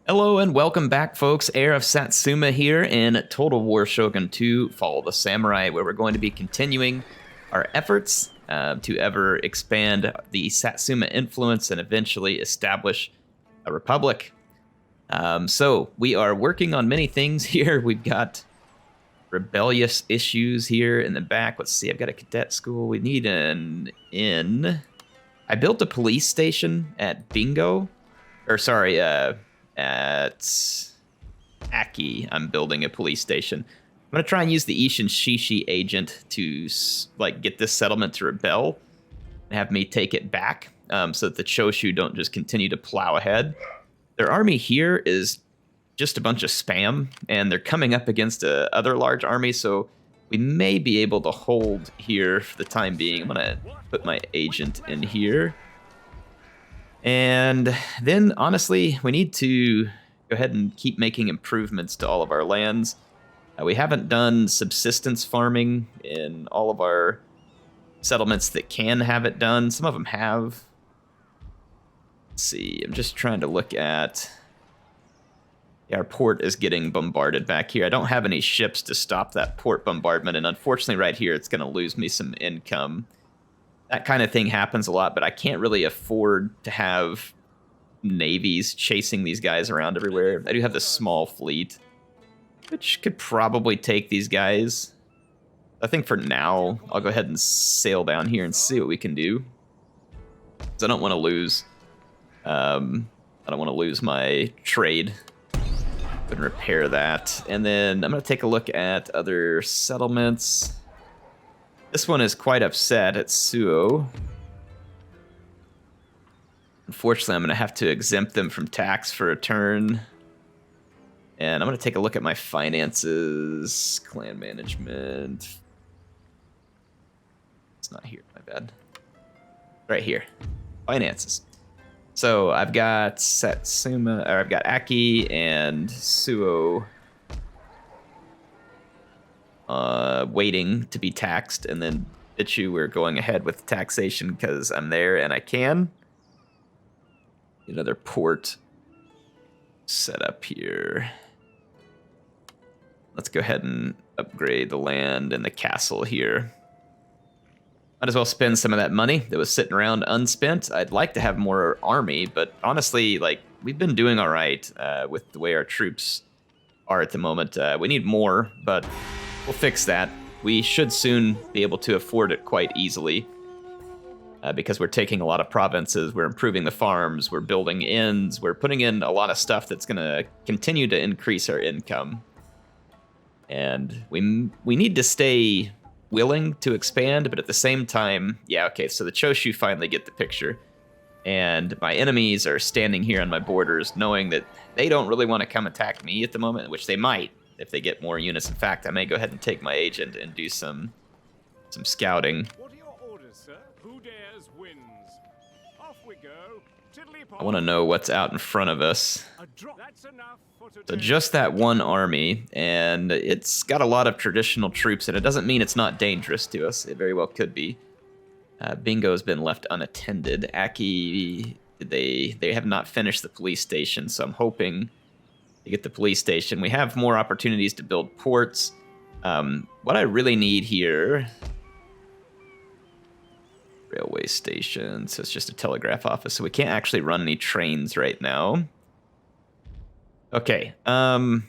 Hello and welcome back, folks. Heir of Satsuma here in Total War Shogun 2 Fall of the Samurai, where we're going to be continuing our efforts to ever expand the Satsuma influence and eventually establish a republic. So we are working on many things here. We've got rebellious issues here in the back. Let's see, I've got a cadet school. We need an inn. I built a police station at Bingo, or sorry, at Aki. I'm building a police station. I'm gonna try and use the Ishin Shishi agent to get this settlement to rebel and have me take it back, so that the Choshu don't just continue to plow ahead. Their army here is just a bunch of spam, and they're coming up against other large armies, so we may be able to hold here for the time being. I'm gonna put my agent in here. And then, honestly, we need to go ahead and keep making improvements to all of our lands. We haven't done subsistence farming in all of our settlements that can have it done. Some of them have. Let's see, I'm just trying to look at... Yeah, our port is getting bombarded back here. I don't have any ships to stop that port bombardment, and unfortunately right here it's going to lose me some income. That kind of thing happens a lot, but I can't really afford to have navies chasing these guys around everywhere. I do have this small fleet, which could probably take these guys. I think for now, I'll go ahead and sail down here and see what we can do. Because I don't want to lose... I don't want to lose my trade. And repair that. And then I'm going to take a look at other settlements. This one is quite upset at Suo. Unfortunately, I'm going to have to exempt them from tax for a turn. And I'm going to take a look at my finances. Clan management. It's not here, my bad. Right here. Finances. So I've got Satsuma, or I've got Aki and Suo waiting to be taxed, and then Bichu, we're going ahead with taxation because I'm there and I can. Another port set up here. Let's go ahead and upgrade the land and the castle here. Might as well spend some of that money that was sitting around unspent. I'd like to have more army, but honestly, we've been doing all right with the way our troops are at the moment. We need more, but we'll fix that. We should soon be able to afford it quite easily because we're taking a lot of provinces, we're improving the farms, we're building inns, we're putting in a lot of stuff that's going to continue to increase our income. And we need to stay willing to expand, but at the same time, yeah, okay, so the Choshu finally get the picture. And my enemies are standing here on my borders knowing that they don't really want to come attack me at the moment, which they might if they get more units. In fact, I may go ahead and take my agent and do some scouting. What are your orders, sir? Who dares wins. Off we go. I want to know what's out in front of us. That's enough for today. So just that one army, and it's got a lot of traditional troops, and it doesn't mean it's not dangerous to us. It very well could be. Bingo's been left unattended. Aki, they have not finished the police station, so I'm hoping to get the police station. We have more opportunities to build ports. What I really need here... Railway station, so it's just a telegraph office, so we can't actually run any trains right now. Okay, let's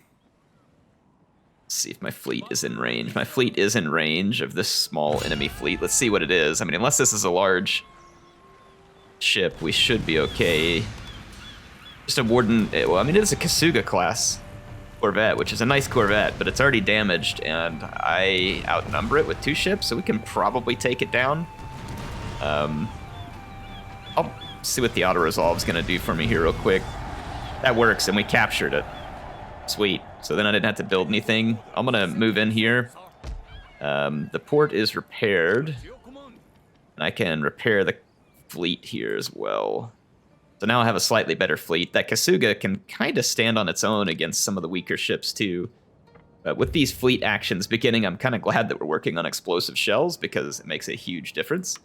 see if my fleet is in range. My fleet is in range of this small enemy fleet. Let's see what it is. I mean, unless this is a large ship, we should be okay. Just a Warden, well, I mean, it is a Kasuga class Corvette, which is a nice Corvette, but it's already damaged, and I outnumber it with 2 ships, so we can probably take it down. I'll see what the auto-resolve is going to do for me here real quick. That works, and we captured it. Sweet. So then I didn't have to build anything. I'm going to move in here. The port is repaired. And I can repair the fleet here as well. So now I have a slightly better fleet. That Kasuga can kind of stand on its own against some of the weaker ships too. But with these fleet actions beginning, I'm kind of glad that we're working on explosive shells because it makes a huge difference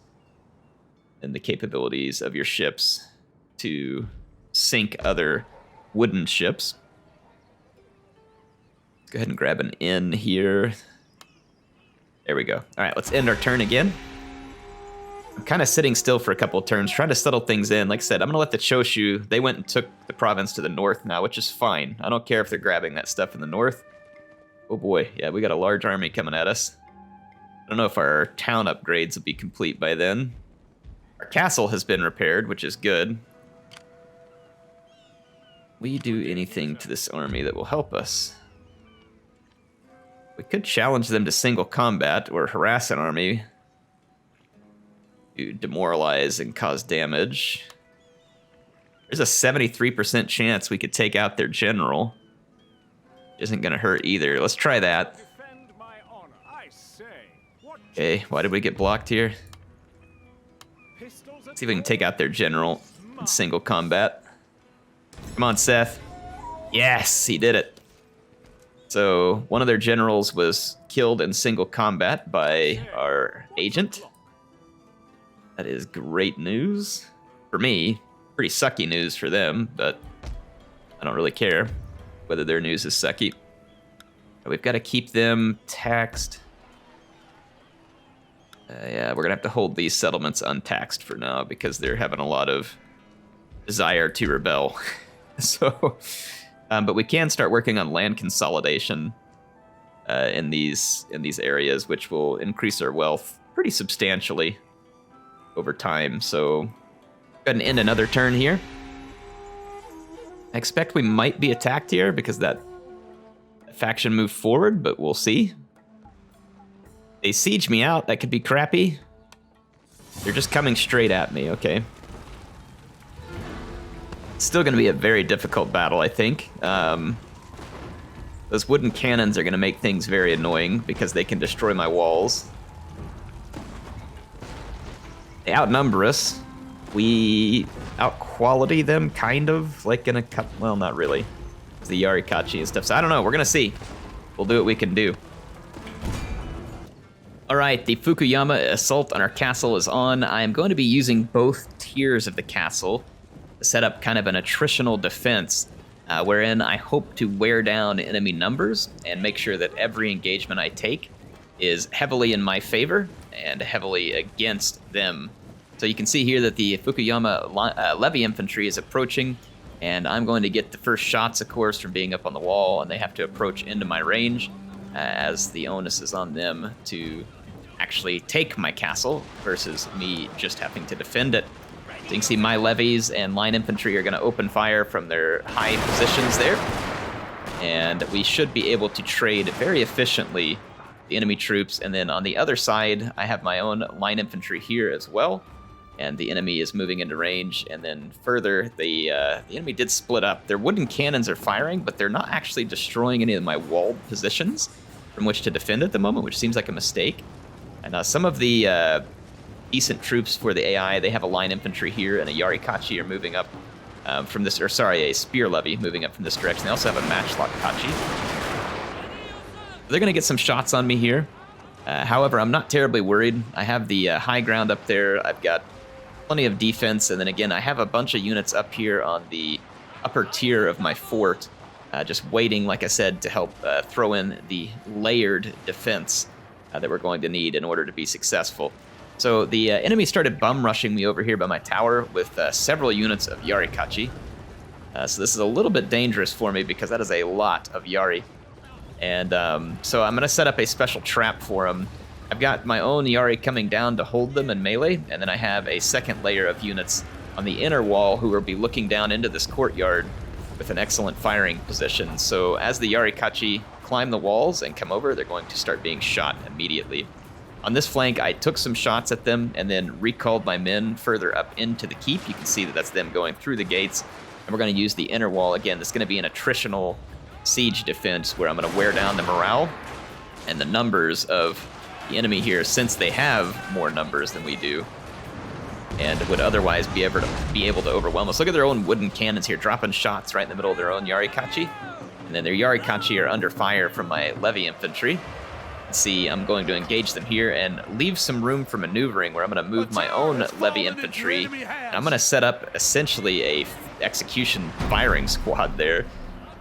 in the capabilities of your ships to sink other wooden ships. Let's go ahead and grab an inn here. There we go. All right, let's end our turn again. I'm kind of sitting still for a couple of turns, trying to settle things in. Like I said, I'm going to let the Choshu, they went and took the province to the north now, which is fine. I don't care if they're grabbing that stuff in the north. Oh boy, yeah, we got a large army coming at us. I don't know if our town upgrades will be complete by then. Our castle has been repaired, which is good. We do anything to this army that will help us. We could challenge them to single combat or harass an army to demoralize and cause damage. There's a 73% chance we could take out their general. Isn't gonna hurt either. Let's try that. Defend my honor, I say. Okay, why did we get blocked here? Pistols Let's see if we can take out their general in single combat. Come on, Seth. Yes, he did it. So one of their generals was killed in single combat by our agent. That is great news for me. Pretty sucky news for them, but I don't really care whether their news is sucky. We've got to keep them taxed. Yeah, we're going to have to hold these settlements untaxed for now because they're having a lot of desire to rebel. So, but we can start working on land consolidation in these areas, which will increase our wealth pretty substantially over time. So, go ahead and end another turn here. I expect we might be attacked here because that faction moved forward, but we'll see. They siege me out. That could be crappy. They're just coming straight at me. Okay. It's still going to be a very difficult battle, I think. Those wooden cannons are going to make things very annoying because they can destroy my walls. They outnumber us. We out-quality them, kind of, like in a cup. Well, not really. It's the Yarikachi and stuff, so I don't know. We're going to see. We'll do what we can do. All right, the Fukuyama assault on our castle is on. I am going to be using both tiers of the castle to set up kind of an attritional defense, wherein I hope to wear down enemy numbers and make sure that every engagement I take is heavily in my favor and heavily against them. So you can see here that the Fukuyama levy infantry is approaching, and I'm going to get the first shots, of course, from being up on the wall, and they have to approach into my range as the onus is on them to actually take my castle versus me just having to defend it. So you can see my levies and line infantry are going to open fire from their high positions there, and we should be able to trade very efficiently the enemy troops. And then on the other side, I have my own line infantry here as well, and the enemy is moving into range. And then further, the enemy did split up. Their wooden cannons are firing, but they're not actually destroying any of my walled positions from which to defend at the moment, which seems like a mistake. And some of the decent troops for the AI, they have a line infantry here, and a Yarikachi are moving up from this, or sorry, a spear levy moving up from this direction. They also have a matchlock Kachi. They're going to get some shots on me here. However, I'm not terribly worried. I have the high ground up there. I've got plenty of defense, and then again, I have a bunch of units up here on the upper tier of my fort, just waiting, like I said, to help throw in the layered defense that we're going to need in order to be successful. So the enemy started bum rushing me over here by my tower with several units of Yarikachi. So this is a little bit dangerous for me because that is a lot of Yari. And so I'm going to set up a special trap for them. I've got my own Yari coming down to hold them in melee, and then I have a second layer of units on the inner wall who will be looking down into this courtyard with an excellent firing position. So as the Yarikachi climb the walls and come over, they're going to start being shot immediately. On this flank, I took some shots at them and then recalled my men further up into the keep. You can see that that's them going through the gates, and we're going to use the inner wall. Again, this is going to be an attritional siege defense where I'm going to wear down the morale and the numbers of the enemy here, since they have more numbers than we do and would otherwise be able to overwhelm us. Look at their own wooden cannons here, dropping shots right in the middle of their own Yarikachi. And then their Yarikachi are under fire from my levy infantry. See, I'm going to engage them here and leave some room for maneuvering where I'm going to move my own levy infantry. And I'm going to set up essentially a execution firing squad there.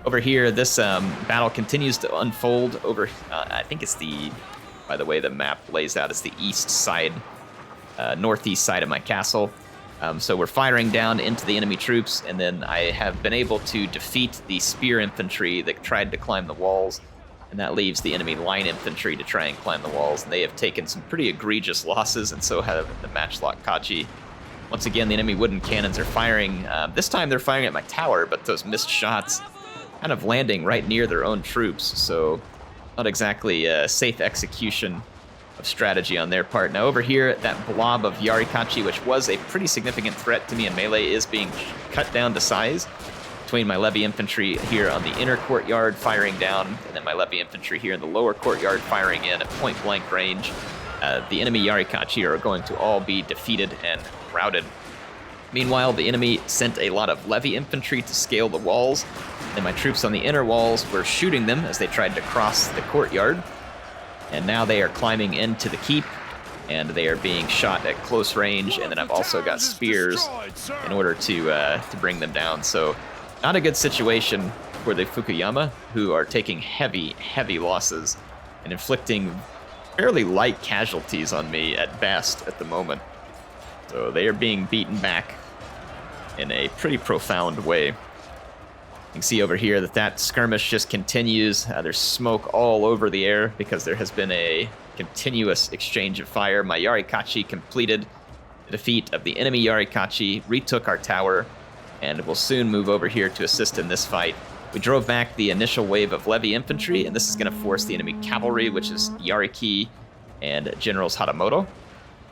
Over here, this battle continues to unfold over, I think it's the, by the way the map lays out, it's the east side, northeast side of my castle. So we're firing down into the enemy troops, and then I have been able to defeat the spear infantry that tried to climb the walls. And that leaves the enemy line infantry to try and climb the walls. And they have taken some pretty egregious losses, and so have the matchlock Kachi. Once again, the enemy wooden cannons are firing. This time they're firing at my tower, but those missed shots kind of landing right near their own troops. So not exactly a safe execution of strategy on their part. Now over here, that blob of Yarikachi, which was a pretty significant threat to me in melee, is being cut down to size. Between my levy infantry here on the inner courtyard firing down, and then my levy infantry here in the lower courtyard firing in at point blank range, the enemy Yarikachi are going to all be defeated and routed. Meanwhile, the enemy sent a lot of levy infantry to scale the walls, and my troops on the inner walls were shooting them as they tried to cross the courtyard. And now they are climbing into the keep, and they are being shot at close range, and then I've also got spears in order to bring them down. So not a good situation for the Fukuyama, who are taking heavy, heavy losses and inflicting fairly light casualties on me at best at the moment. So they are being beaten back in a pretty profound way. You can see over here that skirmish just continues. There's smoke all over the air because there has been a continuous exchange of fire. My Yarikachi completed the defeat of the enemy Yarikachi, retook our tower, and we'll soon move over here to assist in this fight. We drove back the initial wave of levy infantry, and this is going to force the enemy cavalry, which is Yariki and Generals Hatamoto.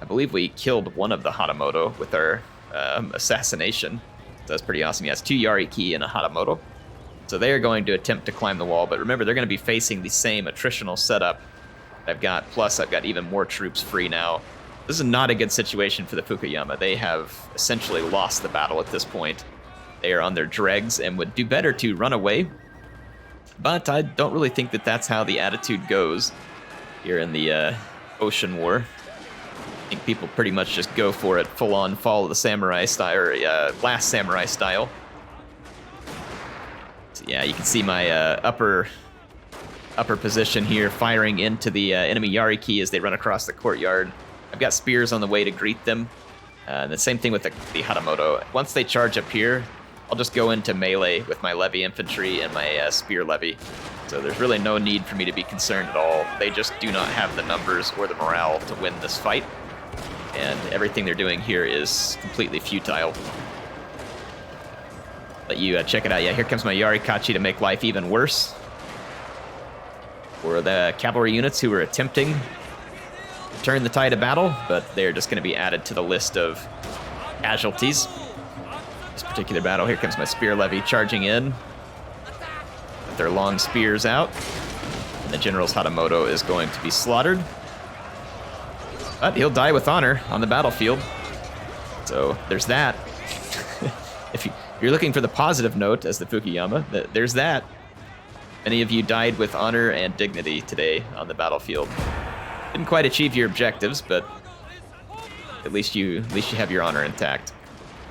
I believe we killed one of the Hatamoto with our assassination. So that's pretty awesome. He has 2 Yariki and a Hatamoto. So they are going to attempt to climb the wall, but remember, they're going to be facing the same attritional setup I've got, plus I've got even more troops free now. This is not a good situation for the Fukuyama. They have essentially lost the battle at this point. They are on their dregs and would do better to run away, but I don't really think that that's how the attitude goes here in the Ocean War. I think people pretty much just go for it, full-on follow the samurai style, or last samurai style. So yeah, you can see my upper position here firing into the enemy Yariki as they run across the courtyard. I've got spears on the way to greet them. The same thing with the Hatamoto. Once they charge up here, I'll just go into melee with my levy infantry and my spear levy. So there's really no need for me to be concerned at all. They just do not have the numbers or the morale to win this fight. And everything they're doing here is completely futile. Let you check it out. Yeah, here comes my Yarikachi to make life even worse for the cavalry units who were attempting to turn the tide of battle, but they're just going to be added to the list of casualties. This particular battle, here comes my spear levy charging in with their long spears out, and the General's Hatamoto is going to be slaughtered, but he'll die with honor on the battlefield. So there's that. If you're looking for the positive note as the Fukuyama, there's that. Many of you died with honor and dignity today on the battlefield. Didn't quite achieve your objectives, but at least you have your honor intact.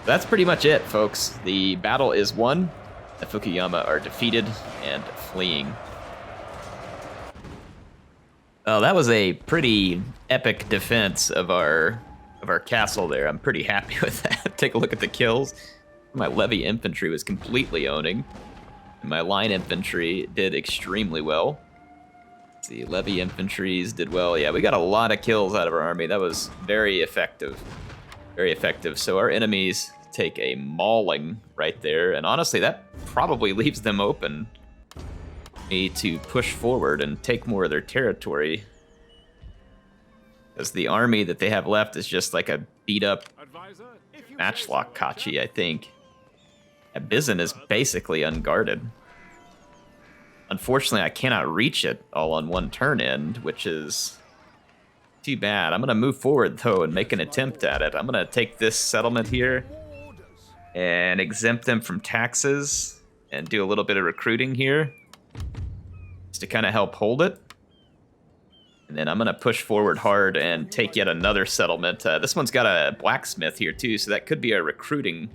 That's pretty much it, folks. The battle is won. The Fukuyama are defeated and fleeing. Well, that was a pretty epic defense of our castle there. I'm pretty happy with that. Take a look at the kills. My levy infantry was completely owning. My line infantry did extremely well. Let's see, levy infantries did well. Yeah, we got a lot of kills out of our army. That was very effective. Very effective. So our enemies take a mauling right there. And honestly, that probably leaves them open to push forward and take more of their territory. Because the army that they have left is just like a beat-up matchlock Kachi, I think. Abizan is basically unguarded. Unfortunately, I cannot reach it all on one turn end, which is too bad. I'm going to move forward, though, and make an attempt at it. I'm going to take this settlement here and exempt them from taxes and do a little bit of recruiting here just to kind of help hold it. And then I'm going to push forward hard and take yet another settlement. This one's got a blacksmith here too, so that could be a recruiting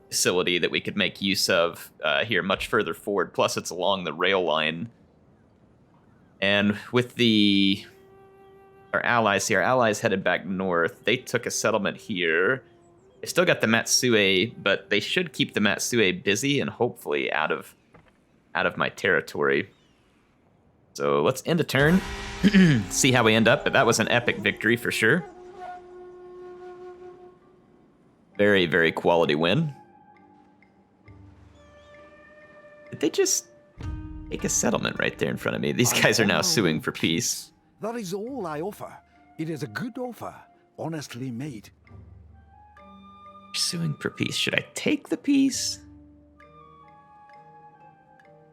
facility that we could make use of here much further forward. Plus, it's along the rail line. And with our allies here, our allies headed back north. They took a settlement here. They still got the Matsue, but they should keep the Matsue busy and hopefully out of my territory. So let's end a turn, see how we end up. But that was an epic victory for sure. Very, very quality win. Did they just take a settlement right there in front of me? These guys are now suing for peace. That is all I offer. It is a good offer, honestly made. Suing for peace. Should I take the peace?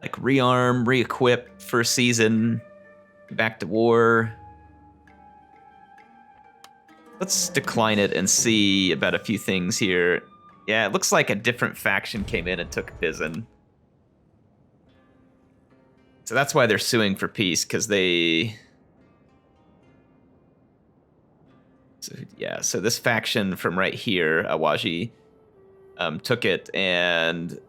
Like rearm, re-equip for a season, back to war. Let's decline it and see about a few things here. Yeah, it looks like a different faction came in and took Bizen. So that's why they're suing for peace, because they... So this faction from right here, Awaji, took it, and...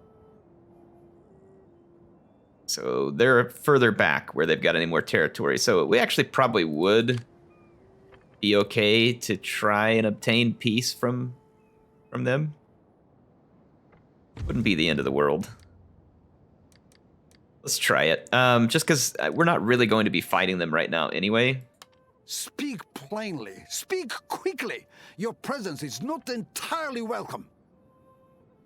So they're further back where they've got any more territory. So we actually probably would be okay to try and obtain peace from them. Wouldn't be the end of the world. Let's try it. Just because we're not really going to be fighting them right now anyway. Speak plainly. Speak quickly. Your presence is not entirely welcome.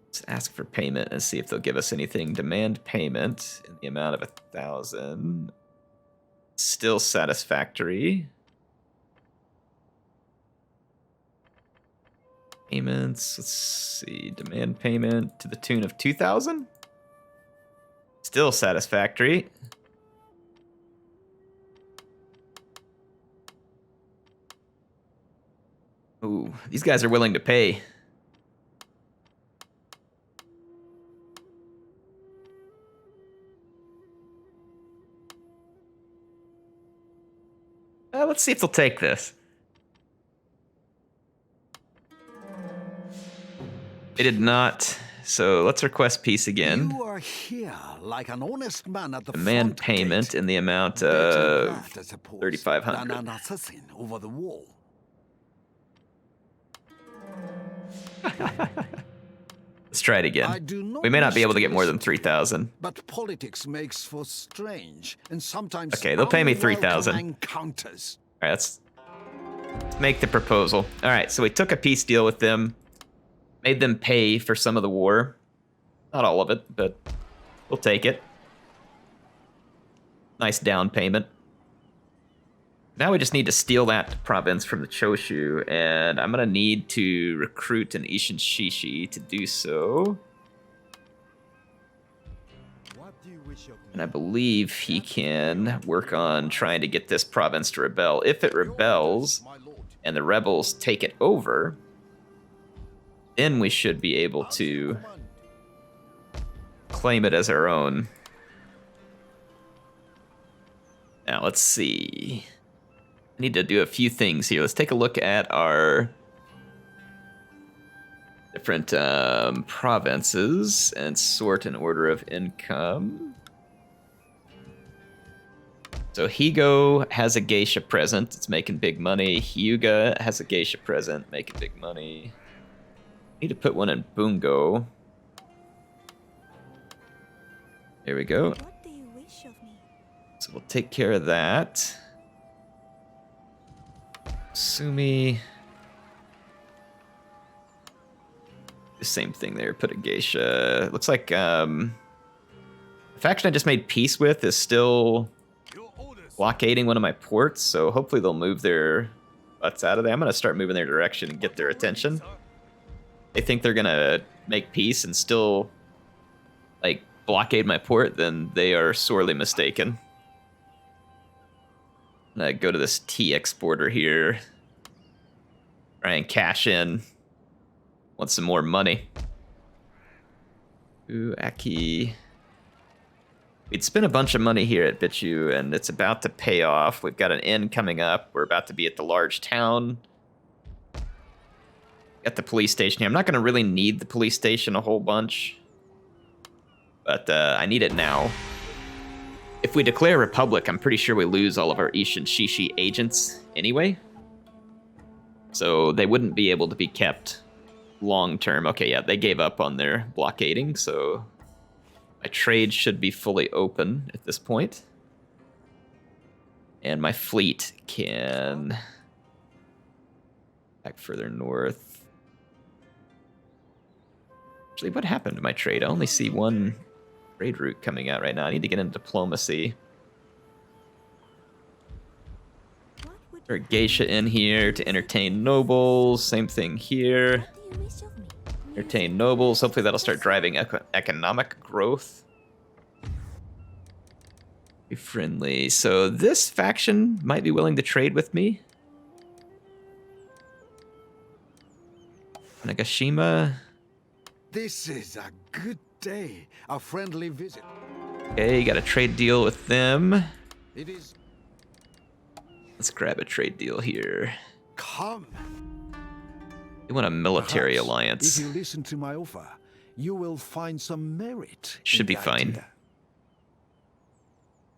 Let's ask for payment and see if they'll give us anything. Demand payment in the amount of 1,000. Still satisfactory. Payments, let's see. Demand payment to the tune of 2,000. Still satisfactory. Ooh, these guys are willing to pay. Let's see if they'll take this. They did not. So let's request peace again. You are here like an honest man at the Demand front payment gate. in the amount Better of that, I suppose, 3,500. than an assassin over the wall. Let's try it I again. do not We may not be wish able to get more than listen 3,000. But politics makes for strange and sometimes Okay, they'll pay me unwelcome 3,000. encounters. All right, let's make the proposal. All right, so we took a peace deal with them, made them pay for some of the war. Not all of it, but we'll take it. Nice down payment. Now we just need to steal that province from the Choshu, and I'm going to need to recruit an Ishin Shishi to do so. And I believe he can work on trying to get this province to rebel. If it rebels and the rebels take it over, then we should be able to claim it as our own. Now let's see. I need to do a few things here. Let's take a look at our different provinces and sort in order of income. So Higo has a geisha present. It's making big money. Hyuga has a geisha present, making big money. Need to put one in Bungo. There we go. What do you wish of me? So we'll take care of that. Sumi. The same thing there. Put a geisha. Looks like the faction I just made peace with is still blockading one of my ports, so hopefully they'll move their butts out of there. I'm going to start moving their direction and get their attention. They think they're going to make peace and still like blockade my port, then they are sorely mistaken. I'm going to go to this tea exporter here. Try and cash in. Want some more money. Ooh, Aki. We'd spent a bunch of money here at Bichu, and it's about to pay off. We've got an inn coming up. We're about to be at the large town. Got the police station here. I'm not going to really need the police station a whole bunch, but I need it now. If we declare Republic, I'm pretty sure we lose all of our Ishin Shishi agents anyway. So they wouldn't be able to be kept long term. Okay, yeah, they gave up on their blockading, so my trade should be fully open at this point. And my fleet can back further north. Actually, what happened to my trade? I only see one trade route coming out right now. I need to get into diplomacy. Or geisha in here to entertain nobles. Same thing here. Entertain nobles. Hopefully that'll start driving economic growth. Be friendly. So this faction might be willing to trade with me. Nagashima. This is a good day. A friendly visit. Okay, got a trade deal with them. It is. Let's grab a trade deal here. Come. You want a military Perhaps, alliance. If you listen to my offer, you will find some merit. Should in be the fine. idea.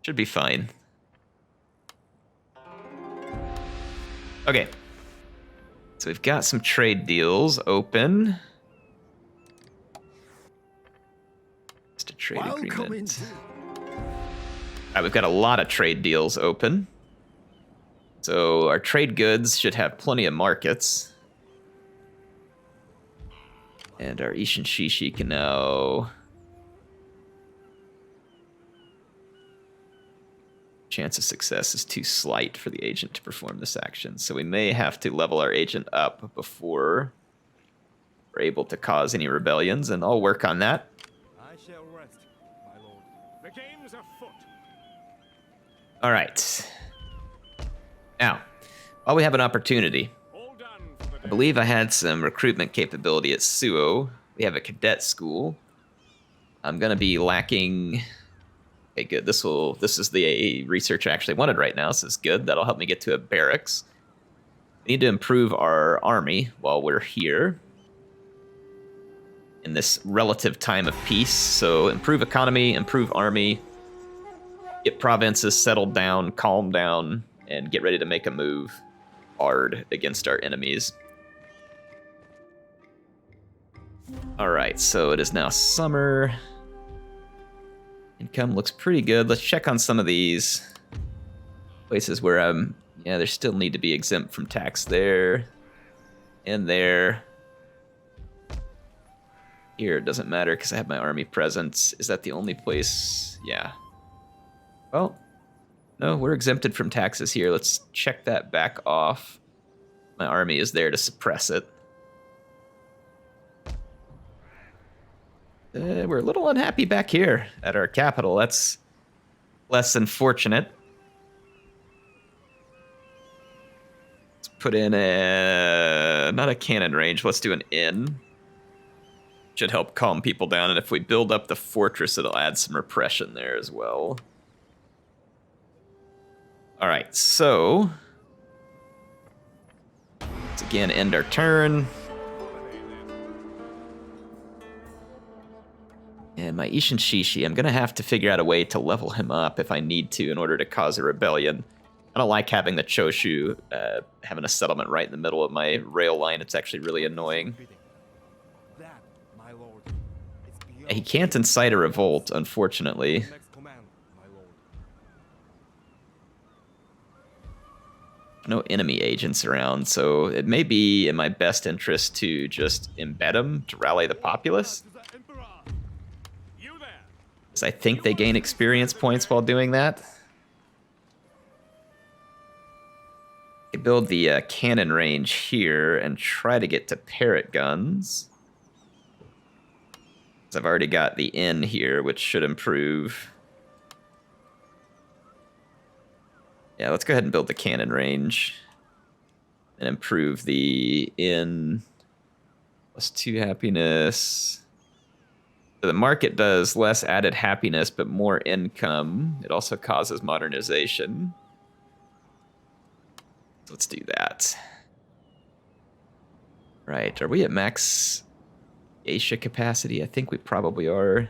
Should be fine. Okay. So we've got some trade deals open. Just a trade agreement. Alright, we've got a lot of trade deals open. So our trade goods should have plenty of markets. And our Ishin Shishi can now... Chance of success is too slight for the agent to perform this action. So we may have to level our agent up before we're able to cause any rebellions, and I'll work on that. I shall rest, my lord. The game's afoot. All right. Now, while we have an opportunity, All done for the I day. believe I had some recruitment capability at Suo. We have a cadet school. I'm going to be lacking... Okay, good. This is the research I actually wanted right now. So this is good. That'll help me get to a barracks. We need to improve our army while we're here in this relative time of peace. So improve economy, improve army, get provinces settled down, calm down, and get ready to make a move hard against our enemies. All right, so it is now summer. Income looks pretty good. Let's check on some of these places where yeah, there still need to be exempt from tax there and there. Here, it doesn't matter because I have my army presence. Is that the only place? Yeah. Well, no, we're exempted from taxes here. Let's check that back off. My army is there to suppress it. We're a little unhappy back here at our capital. That's less than fortunate. Let's put in not a cannon range. Let's do an inn. Should help calm people down. And if we build up the fortress, it'll add some repression there as well. All right, so let's again end our turn. And my Ishin Shishi, I'm going to have to figure out a way to level him up if I need to in order to cause a rebellion. I don't like having the Choshu having a settlement right in the middle of my rail line. It's actually really annoying. That, my lord, is beyond He can't incite a revolt, unfortunately. next command, my lord. No enemy agents around, so it may be in my best interest to just embed them to rally the populace. To the Emperor. You there? Because I think they gain experience points while doing that. I build the cannon range here and try to get to parrot guns. 'Cause I've already got the inn here, which should improve. Yeah, let's go ahead and build the cannon range and improve the inn. +2 happiness. So the market does less added happiness, but more income. It also causes modernization. Let's do that. Right, are we at max geisha capacity? I think we probably are.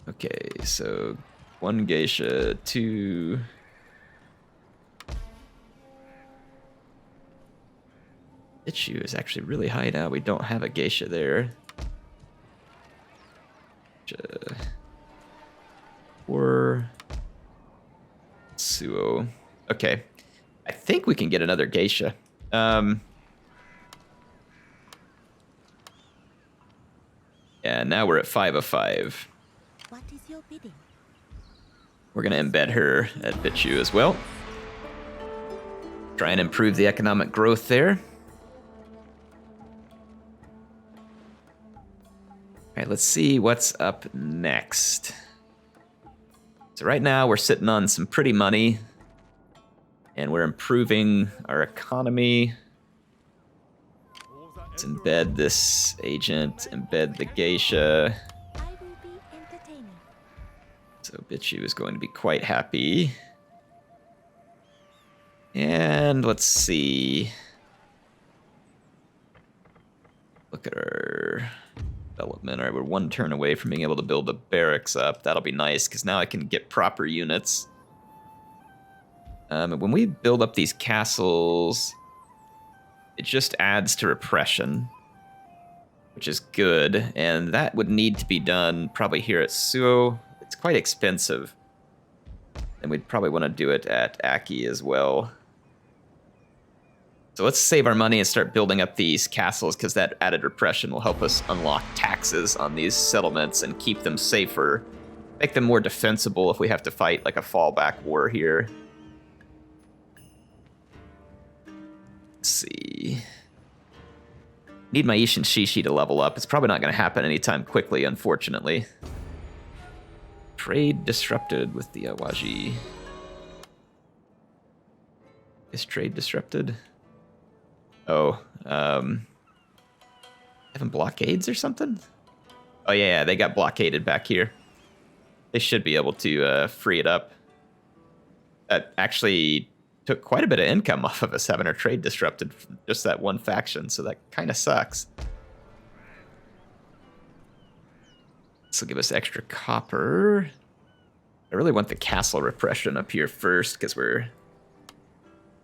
Okay, so 1 geisha, 2... Issue is actually really high now. We don't have a geisha there. Or Suo. Okay. I think we can get another geisha. Yeah, now we're at 5 of 5. What is your bidding? We're going to embed her at Bitchu as well. Try and improve the economic growth there. All right, let's see what's up next. So right now we're sitting on some pretty money, and we're improving our economy. Let's embed this agent, embed the geisha. I will be entertaining. So Bitchu is going to be quite happy. And let's see. Look at our development. All right, we're 1 turn away from being able to build the barracks up. That'll be nice, because now I can get proper units. When we build up these castles, it just adds to repression, which is good, and that would need to be done probably here at Suo. It's quite expensive, and we'd probably want to do it at Aki as well. So let's save our money and start building up these castles, because that added repression will help us unlock taxes on these settlements and keep them safer. Make them more defensible if we have to fight like a fallback war here. Let's see. Need my Ishin Shishi to level up. It's probably not going to happen anytime quickly, unfortunately. Trade disrupted with the Awaji. Is trade disrupted? Oh, having blockades or something? Oh yeah, they got blockaded back here. They should be able to free it up. That actually took quite a bit of income off of us having our trade disrupted from just that one faction, so that kind of sucks. This will give us extra copper. I really want the castle repression up here first, because we're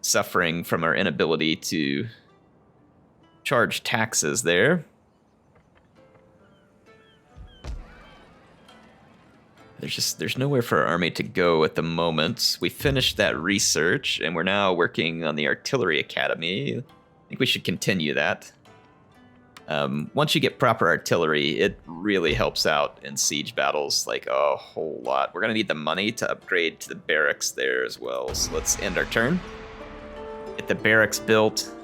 suffering from our inability to charge taxes there. There's nowhere for our army to go at the moment. We finished that research, and we're now working on the artillery academy. I think we should continue that. Once you get proper artillery, it really helps out in siege battles, like a whole lot. We're gonna need the money to upgrade to the barracks there as well. So let's end our turn. Get the barracks built.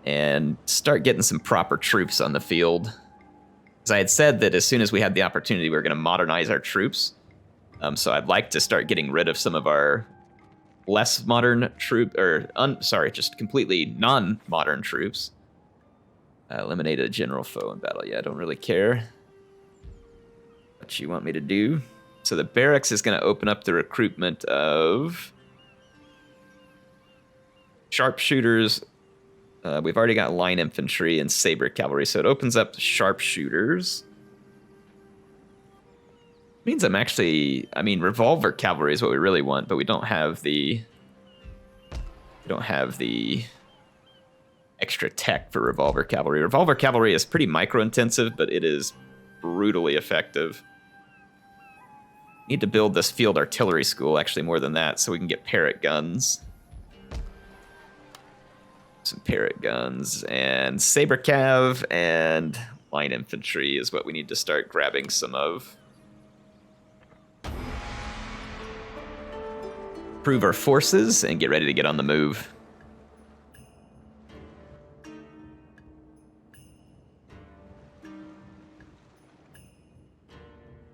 And start getting some proper troops on the field. Because I had said that as soon as we had the opportunity, we were going to modernize our troops. So I'd like to start getting rid of some of our less modern just completely non-modern troops. Eliminated a general foe in battle. Yeah, I don't really care what you want me to do. So the barracks is going to open up the recruitment of sharpshooters. We've already got line infantry and saber cavalry, so it opens up sharpshooters. Means revolver cavalry is what we really want, but we don't have the extra tech for revolver cavalry. Revolver cavalry is pretty micro-intensive, but it is brutally effective. Need to build this field artillery school, actually more than that, so we can get parrot guns. Some parrot guns and saber cav and line infantry is what we need to start grabbing some of. Improve our forces and get ready to get on the move.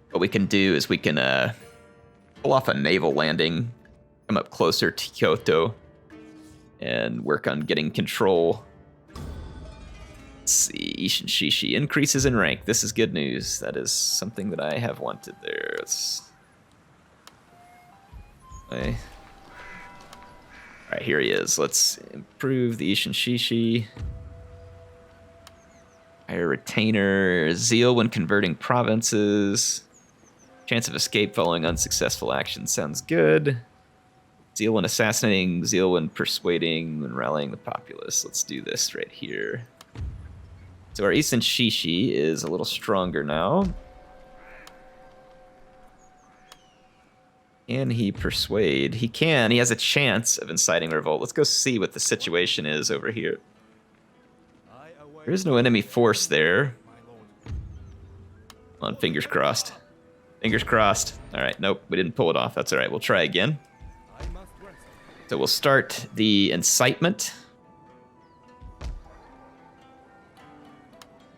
What we can do is we can pull off a naval landing, come up closer to Kyoto. and work on getting control. Let's see, Ishin Shishi increases in rank. This is good news. That is something that I have wanted there. Okay. Alright, here he is. Let's improve the Ishin Shishi. Hire retainer. Zeal when converting provinces. Chance of escape following unsuccessful action sounds good. Zeal when assassinating, zeal when persuading, when rallying the populace. Let's do this right here. So our Ishin Shishi is a little stronger now. Can he persuade? He can. He has a chance of inciting revolt. Let's go see what the situation is over here. There is no enemy force there. Come on, fingers crossed. Fingers crossed. All right, nope, we didn't pull it off. That's all right, we'll try again. So we'll start the incitement.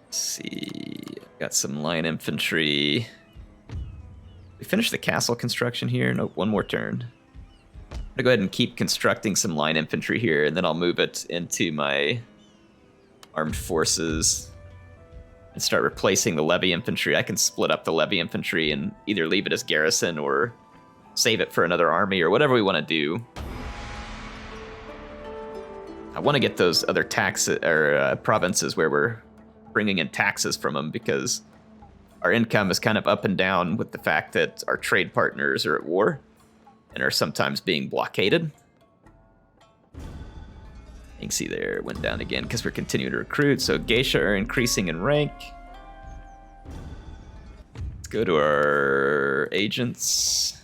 Let's see, got some line infantry. We finished the castle construction here. Nope, one more turn. I'm gonna go ahead and keep constructing some line infantry here, and then I'll move it into my armed forces and start replacing the levy infantry. I can split up the levy infantry and either leave it as garrison or save it for another army or whatever we want to do. I want to get those other provinces where we're bringing in taxes from them, because our income is kind of up and down with the fact that our trade partners are at war and are sometimes being blockaded. You can see there, it went down again because we're continuing to recruit. So geisha are increasing in rank. Let's go to our agents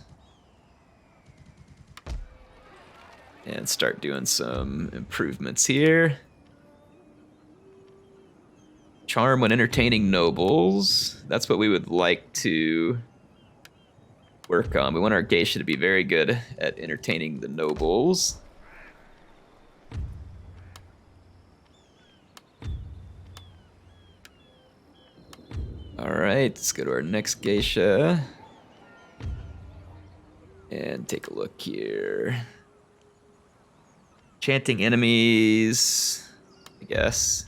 and start doing some improvements here. Charm when entertaining nobles. That's what we would like to work on. We want our geisha to be very good at entertaining the nobles. All right, let's go to our next geisha and take a look here. Chanting enemies, I guess.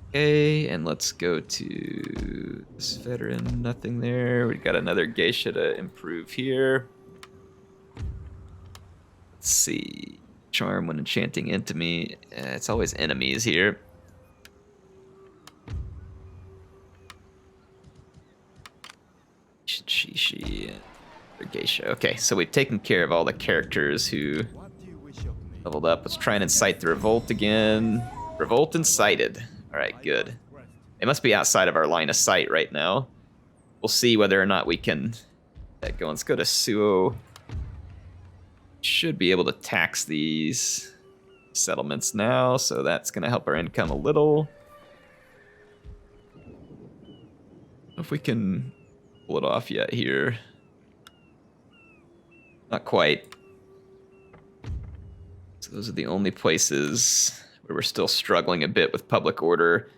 Okay, and let's go to this veteran, nothing there. We got another geisha to improve here. Let's see, charm when enchanting enemy. It's always enemies here. Shishi or geisha. Okay, so we've taken care of all the characters who leveled up. Let's try and incite the revolt again. Revolt incited. All right, good. They must be outside of our line of sight right now. We'll see whether or not we can get going. Let's go to Suo. Should be able to tax these settlements now, so that's going to help our income a little. If we can pull it off yet here. Not quite. So those are the only places where we're still struggling a bit with public order.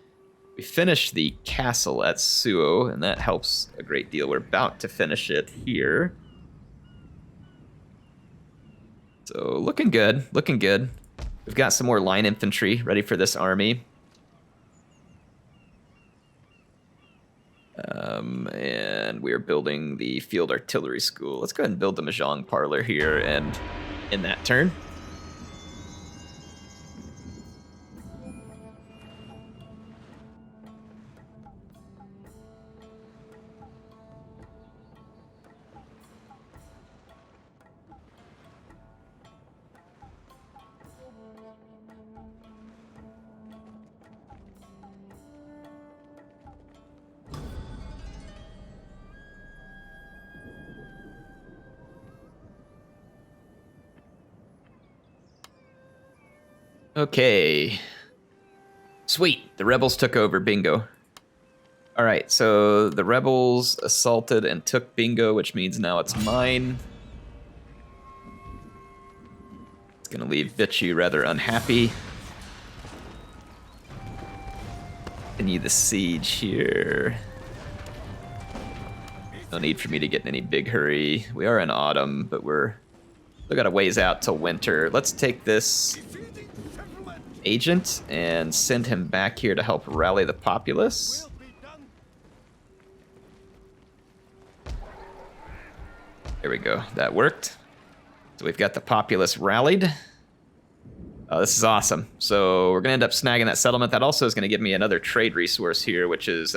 We finished the castle at Suo, and that helps a great deal. We're about to finish it here. So looking good, looking good. We've got some more line infantry ready for this army. And we're building the field artillery school. Let's go ahead and build the Mahjong parlor here and in that turn. Okay. Sweet. The rebels took over. Bingo. All right, so the rebels assaulted and took Bingo, which means now it's mine. It's going to leave Bitchu rather unhappy. Continue the siege here. No need for me to get in any big hurry. We are in autumn, but we're We got a ways out till winter. Let's take this agent and send him back here to help rally the populace. There we go. That worked. So we've got the populace rallied. Oh, this is awesome. So we're going to end up snagging that settlement. That also is going to give me another trade resource here, which is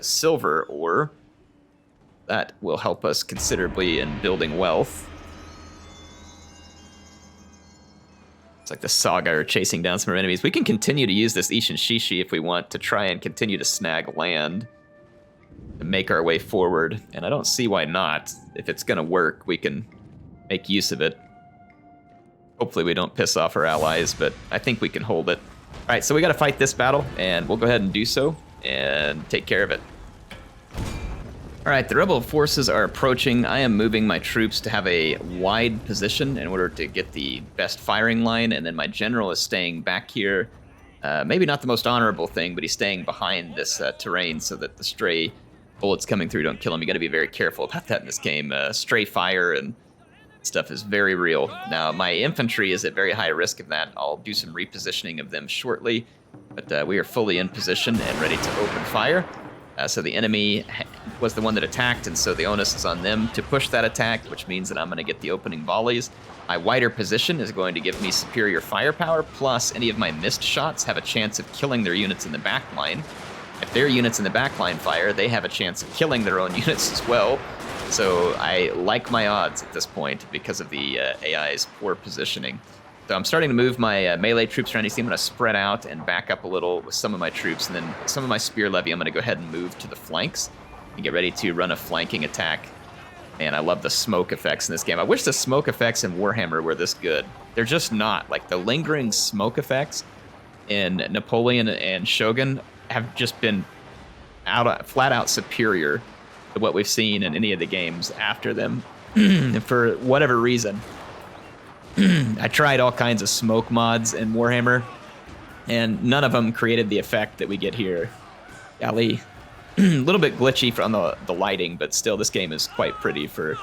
silver ore. That will help us considerably in building wealth. It's like the Saga are chasing down some of our enemies. We can continue to use this Ishin Shishi if we want to try and continue to snag land to make our way forward. And I don't see why not. If it's going to work, we can make use of it. Hopefully we don't piss off our allies, but I think we can hold it. All right, so we got to fight this battle, and we'll go ahead and do so and take care of it. All right, the rebel forces are approaching. I am moving my troops to have a wide position in order to get the best firing line, and then my general is staying back here. Maybe not the most honorable thing, but he's staying behind this terrain so that the stray bullets coming through don't kill him. You got to be very careful about that in this game. Stray fire and stuff is very real. Now, my infantry is at very high risk of that. I'll do some repositioning of them shortly, but we are fully in position and ready to open fire. So the enemy was the one that attacked, and so the onus is on them to push that attack, which means that I'm going to get the opening volleys. My wider position is going to give me superior firepower, plus any of my missed shots have a chance of killing their units in the back line. If their units in the back line fire, they have a chance of killing their own units as well. So I like my odds at this point because of the AI's poor positioning. So I'm starting to move my melee troops around. You see I'm going to spread out and back up a little with some of my troops, and then some of my spear levy I'm going to go ahead and move to the flanks and get ready to run a flanking attack. And I love the smoke effects in this game. I wish the smoke effects in Warhammer were this good. They're just not. Like, the lingering smoke effects in Napoleon and Shogun have just been flat out superior to what we've seen in any of the games after them. For whatever reason. I tried all kinds of smoke mods in Warhammer, and none of them created the effect that we get here. Golly. A little bit glitchy on the lighting, but still, this game is quite pretty for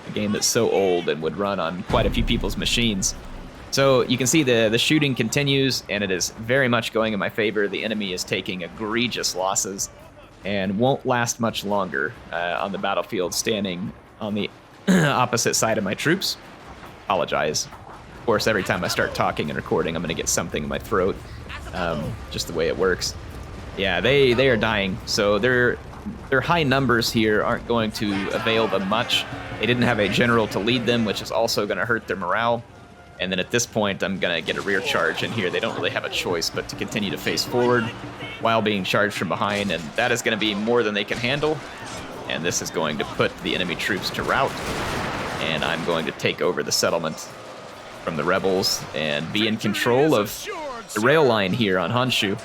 a game that's so old and would run on quite a few people's machines. So you can see the shooting continues, and it is very much going in my favor. The enemy is taking egregious losses and won't last much longer on the battlefield, standing on the opposite side of my troops. Apologize. Of course, every time I start talking and recording, I'm going to get something in my throat. Just the way it works. Yeah, they are dying. So their high numbers here aren't going to avail them much. They didn't have a general to lead them, which is also going to hurt their morale. And then at this point, I'm going to get a rear charge in here. They don't really have a choice but to continue to face forward while being charged from behind, and that is going to be more than they can handle. And this is going to put the enemy troops to rout. And I'm going to take over the settlement from the rebels and be in control of the rail line here on Honshu.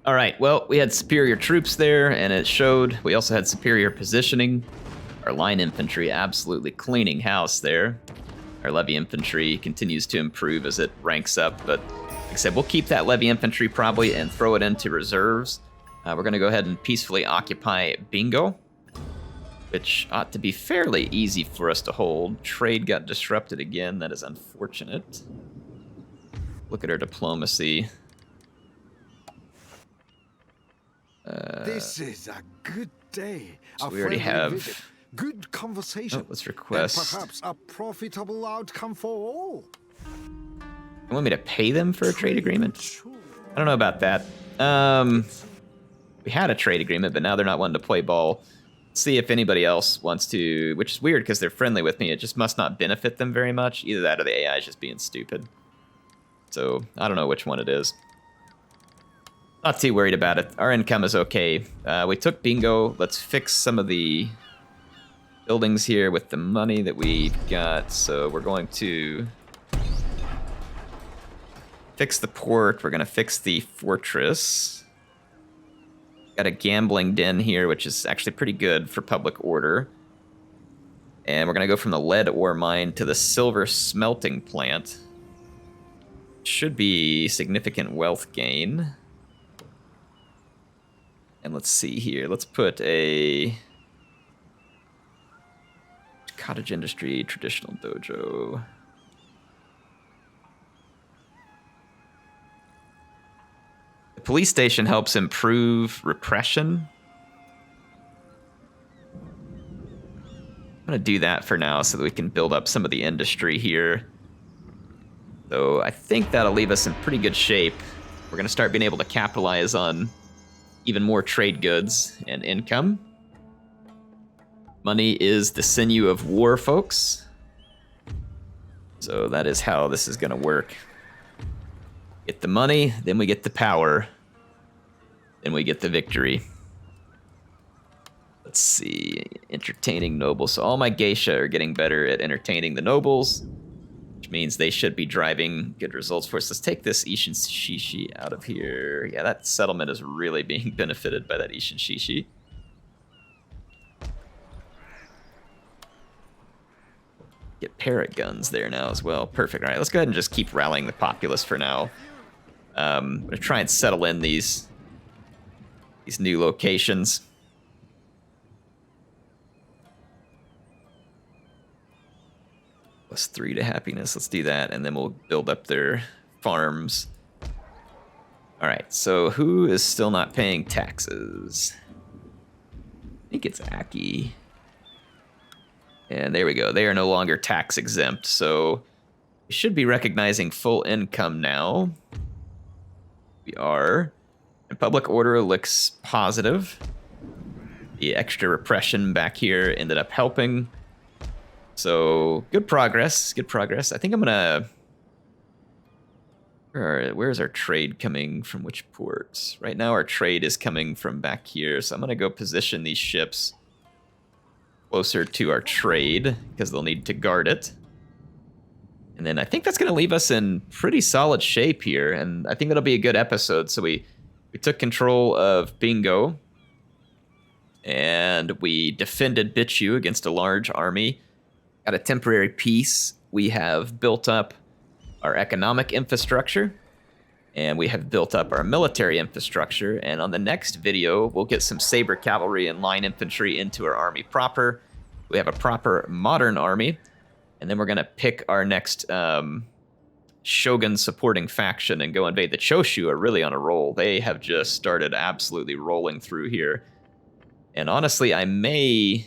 All right, well, we had superior troops there, and it showed. We also had superior positioning. Our line infantry absolutely cleaning house there. Our levy infantry continues to improve as it ranks up, but like I said, we'll keep that levy infantry probably and throw it into reserves. We're going to go ahead and peacefully occupy Bingo, which ought to be fairly easy for us to hold. Trade got disrupted again. That is unfortunate. Look at our diplomacy. This is a good day. So we already have... Good conversation. Oh, let's request. And perhaps a profitable outcome for all. You want me to pay them for a trade agreement? I don't know about that. We had a trade agreement, but now they're not wanting to play ball. Let's see if anybody else wants to, which is weird because they're friendly with me. It just must not benefit them very much. Either that or the AI is just being stupid. So I don't know which one it is. Not too worried about it. Our income is okay. We took Bingo. Let's fix some of the buildings here with the money that we've got. So we're going to fix the port. We're going to fix the fortress. Got a gambling den here, which is actually pretty good for public order. And we're going to go from the lead ore mine to the silver smelting plant. Should be significant wealth gain. And let's see here. Let's put a cottage industry, traditional dojo. The police station helps improve repression. I'm going to do that for now so that we can build up some of the industry here. So I think that'll leave us in pretty good shape. We're going to start being able to capitalize on even more trade goods and income. Money is the sinew of war, folks. So that is how this is going to work. Get the money, then we get the power, then we get the victory. Let's see, entertaining nobles. So all my geisha are getting better at entertaining the nobles, which means they should be driving good results for us. Let's take this Ishin Shishi out of here. Yeah, that settlement is really being benefited by that Ishin Shishi. Get paraguns there now as well. Perfect. All right, let's go ahead and just keep rallying the populace for now. I'm going to try and settle in these new locations. +3 to happiness. Let's do that, and then we'll build up their farms. All right, so who is still not paying taxes? I think it's Aki. And there we go. They are no longer tax exempt, so we should be recognizing full income now. We are. And public order looks positive. The extra repression back here ended up helping. So, good progress, good progress. I think I'm gonna... Where's our trade coming from which ports? Right now our trade is coming from back here, so I'm gonna go position these ships closer to our trade, because they'll need to guard it. And then I think that's gonna leave us in pretty solid shape here, and I think that'll be a good episode. So we took control of Bingo, and we defended Bichu against a large army. Got a temporary peace. We have built up our economic infrastructure, and we have built up our military infrastructure. And on the next video, we'll get some saber cavalry and line infantry into our army proper. We have a proper modern army, and then we're gonna pick our next Shogun supporting faction and go invade. The Choshu are really on a roll. They have just started absolutely rolling through here. And honestly, I may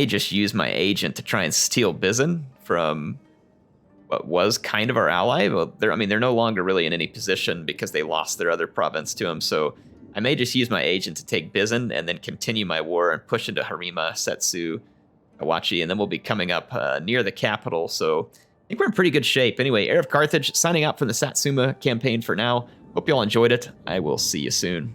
just use my agent to try and steal Bizen from what was kind of our ally. Well, they're no longer really in any position because they lost their other province to them. So I may just use my agent to take Bizen and then continue my war and push into Harima, Setsu, Awachi, and then we'll be coming up near the capital. So I think we're in pretty good shape. Anyway, Heir of Carthage signing out from the Satsuma campaign for now. Hope you all enjoyed it. I will see you soon.